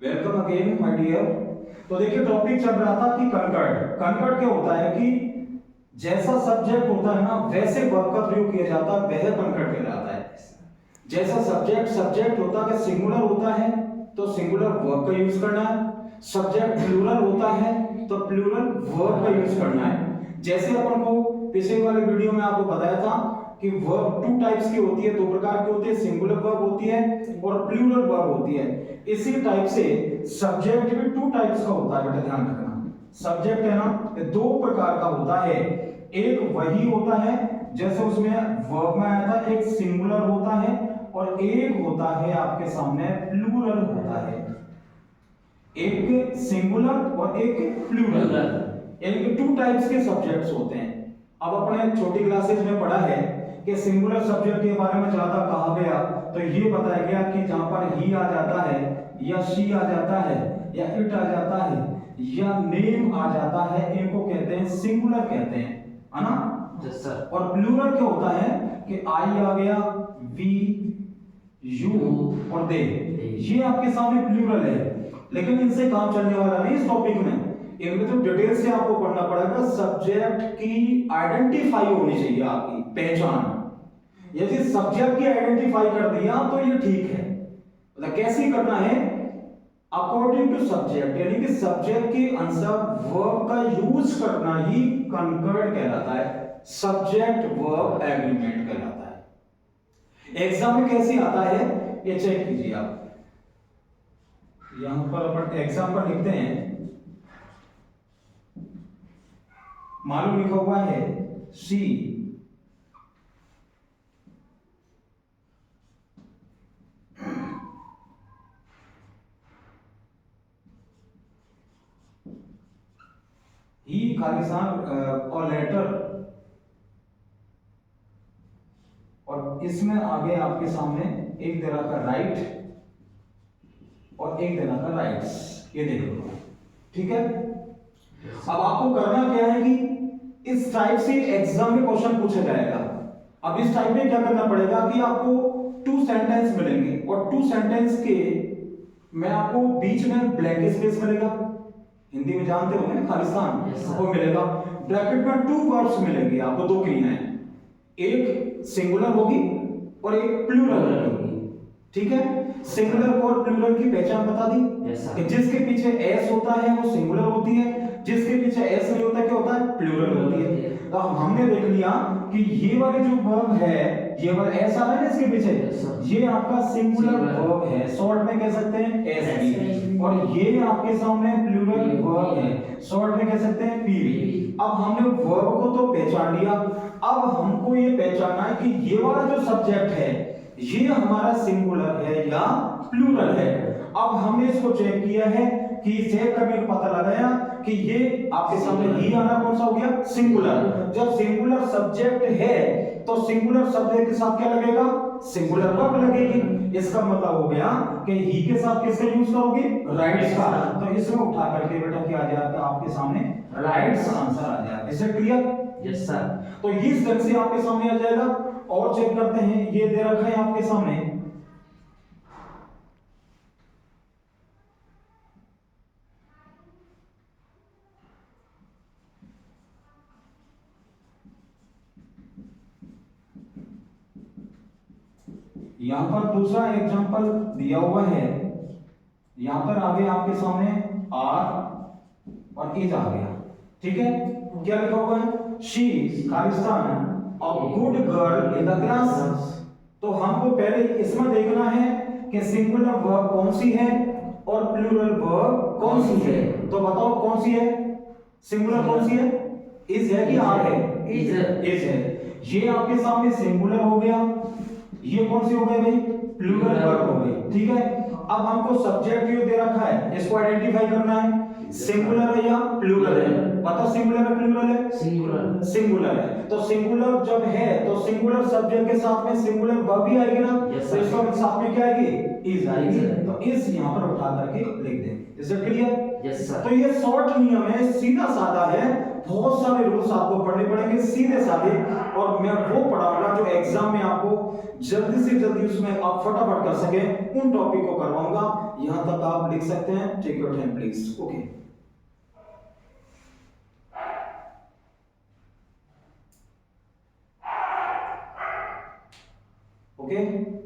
Welcome again my dear. तो देखिए topic चल रहा था कि कंकर्ड। कंकर्ड क्या होता है कि जैसा सब्जेक्ट होता है ना वैसे वर्ब का प्रयोग किया जाता है, वह कंकर्ड कहलाता है। जैसा सब्जेक्ट सब्जेक्ट होता है, सिंगुलर होता है तो सिंगुलर वर्ब का यूज करना है, सब्जेक्ट प्लूरल होता है तो प्लूरल वर्ब का यूज करना है। जैसे अपन को पिछले वाले वीडियो में आपको बताया था कि वर्ब टू टाइप्स की होती है, दो प्रकार की होती है, सिंगुलर वर्ब होती है और प्लूरल वर्ब होती है। इसी टाइप से सब्जेक्ट भी टू टाइप्स का होता है, बेटा ध्यान रखना। सब्जेक्ट है ना दो प्रकार का होता है, एक वही होता है जैसे उसमें वर्ब में आया था, एक सिंगुलर होता है और एक होता है आपके सामने प्लूरल होता है। एक सिंगुलर और एक प्लूरल, यानी कि टू टाइप्स के सब्जेक्ट्स होते हैं। अब अपने छोटी क्लासेस में पढ़ा है कि सिंगुलर सब्जेक्ट के बारे में ज्यादा कहा गया तो ये बताया गया कि जहां पर ही आ जाता है या शी आ जाता है या इट आ जाता है या नेम आ जाता है, इनको कहते हैं सिंगुलर कहते हैं, है ना। Yes sir. और प्लूरल क्या होता है कि आई आ गया, वी, यू और दे, ये आपके सामने प्लूरल है। लेकिन इनसे काम चलने वाला नहीं इस टॉपिक में, इनमें तो डिटेल से आपको पढ़ना पड़ेगा। सब्जेक्ट की आइडेंटिफाई होनी चाहिए, आपकी पहचान। यदि सब्जेक्ट की आइडेंटिफाई कर दिया तो ये ठीक है। मतलब कैसे करना है, अकॉर्डिंग टू सब्जेक्ट, यानी कि सब्जेक्ट के अनुसार वर्ब का यूज करना ही कंकर्ड कहलाता है, सब्जेक्ट वर्ब एग्रीमेंट कहलाता है। एग्जाम में कैसे आता है ये चेक कीजिए आप। यहां पर अपन एग्जाम्पल लिखते हैं, मालूम लिखा हुआ है सी ही खालिस्तान और लेटर, और इसमें आगे आपके सामने एक तरह का राइट और एक तरह का राइट्स, ये देख लो, ठीक है। अब आपको करना क्या है कि इस टाइप से एग्जाम में क्वेश्चन पूछा जाएगा। अब इस टाइप में क्या करना पड़ेगा कि आपको टू सेंटेंस मिलेंगे और टू सेंटेंस के में आपको बीच में ब्लैंक स्पेस मिलेगा, हिंदी में जानते होंगे खालिस्तान, वो मिलेगा। ब्रैकेट में टू वर्ड्स मिलेंगे आपको, दो क्रियाएं, एक सिंगुलर होगी और एक प्लूरल होगी, ठीक है। सिंगुलर और प्लूरल की पहचान बता दी कि जिसके पीछे एस होता है वो सिंगुलर होती है, जिसके पीछे एस नहीं होता क्या होता है, प्लूरल होती है। तो हमने देख लिया कि ये वाली जो वर्ब है, ये वर्ब एस आ रहा है ना इसके पीछे, ये आपका सिंगुलर वर्ब है, शॉर्ट में कह सकते हैं एस बी, और ये आपके सामने प्लूरल वर्ब है, शॉर्ट में कह सकते हैं पी। अब हमने वर्ब को तो पहचान लिया, अब हमको ये पहचानना है कि ये वाला जो सब्जेक्ट है ये हमारा सिंगुलर है या प्लूरल है। अब हमने इसको चेक किया है कि चेक करके पता लगाया कि ये आपके सामने ही आना कौन सा हो गया, सिंगुलर। जब सिंगुलर सब्जेक्ट है तो सिंगुलर सब्जेक्ट के साथ क्या लगेगा, सिंगुलर वर्ब लगेगी। इसका मतलब हो गया कि ही के साथ किसका यूज करोगे, राइट्स का। तो इसमें उठा करके बेटा क्या आ जाएगा आपके सामने, राइट्स आंसर आ जाएगा। इसे क्लियर? Yes sir. तो इस ढंग से आपके सामने आ जाएगा। और चेक करते हैं, ये दे रखा है आपके सामने, यहां पर दूसरा एग्जांपल दिया हुआ है। यहां पर आगे आपके सामने आर और इज आ गया, ठीक है। क्या लिखा हुआ है, she Khalistan a good girl in the class. तो हमको पहले इसमें देखना है कि सिंगुलर वर्ब कौन सी है और प्लूरल वर्ब कौन सी है। तो बताओ कौन सी है, सिंगुलर कौन सी है, इज है कि आर है, इज है। ये आपके सामने सिंगुलर हो गया, ये कौन सी हो गई भाई, प्लूरल वर्ब हो गई, ठीक है। अब हमको सब्जेक्ट जो दे रखा है इसको आइडेंटिफाई करना है, सिंगुलर है या प्लूरल है। बताओ सिंगुलर है प्लूरल है, सिंगुलर। सिंगुलर है। तो सिंगुलर जब है तो सिंगुलर सब्जेक्ट के साथ में सिंगुलर वर्ब भी आएगी ना, yes, तो इसका साथ में क्या आएगी, इज आएगी। तो इस यहां पर उठा करके लिख दें। Is it clear? Yes sir. तो ये शॉर्ट नियम है, सीधा साधा है, बहुत सारे रूल्स आपको पढ़ने पड़ेंगे सीधे साधे, और मैं वो पढ़ाऊंगा जो एग्जाम में आपको जल्दी से जल्दी उसमें आप फटाफट कर सके, उन टॉपिक को करवाऊंगा। यहां तक आप लिख सकते हैं, take your time please. Okay okay